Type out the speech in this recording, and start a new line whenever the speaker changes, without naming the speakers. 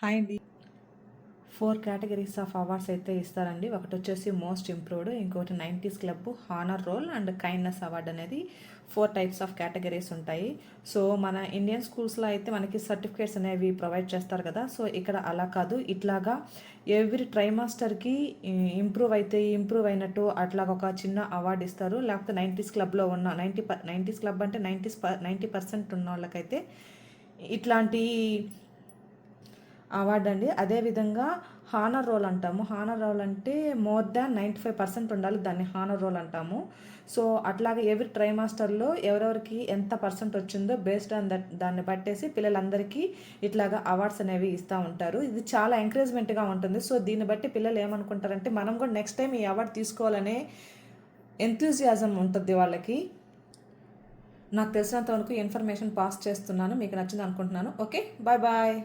Hi అండి. 4 categories of awards అయితే ఇస్తారండి. ఒకటి వచ్చేసి మోస్ట్ ఇంప్రూవ్డ్, ఇంకోటి 90s club, honour roll and kindness award అనేది 4 టైప్స్ ఆఫ్ కేటగిరీస్ ఉంటాయి. సో మన ఇండియన్ స్కూల్స్లో అయితే మనకి సర్టిఫికేట్స్ అనేవి ప్రొవైడ్ చేస్తారు కదా. సో ఇక్కడ అలా కాదు, ఇట్లాగా ఎవ్రీ ట్రైమాస్టర్కి ఇంప్రూవ్ అయినట్టు అట్లాగా ఒక చిన్న అవార్డు ఇస్తారు. లేకపోతే 90s క్లబ్లో ఉన్న 90s క్లబ్ అంటే 90% ఉన్న వాళ్ళకైతే ఇట్లాంటి అవార్డు అండి. అదేవిధంగా హానర్ రోల్ అంటాము. హానర్ రోల్ అంటే మోర్ దాన్ 95% ఉండాలి, దాన్ని హానర్ రోల్ అంటాము. సో అట్లాగే ఎవ్రీ ట్రైమాస్టర్లో ఎవరెవరికి ఎంత పర్సెంట్ వచ్చిందో బేస్డ్ ఆన్ దాన్ని బట్టేసి పిల్లలందరికీ ఇట్లాగా అవార్డ్స్ అనేవి ఇస్తూ ఉంటారు. ఇది చాలా ఎంకరేజ్మెంట్గా ఉంటుంది. సో దీన్ని బట్టి పిల్లలు ఏమనుకుంటారంటే మనం కూడా నెక్స్ట్ టైం ఈ అవార్డు తీసుకోవాలనే ఎంతూజియాజం ఉంటుంది వాళ్ళకి. నాకు తెలిసినంత వరకు ఇన్ఫర్మేషన్ పాస్ చేస్తున్నాను, మీకు నచ్చింది అనుకుంటున్నాను. Okay, bye bye.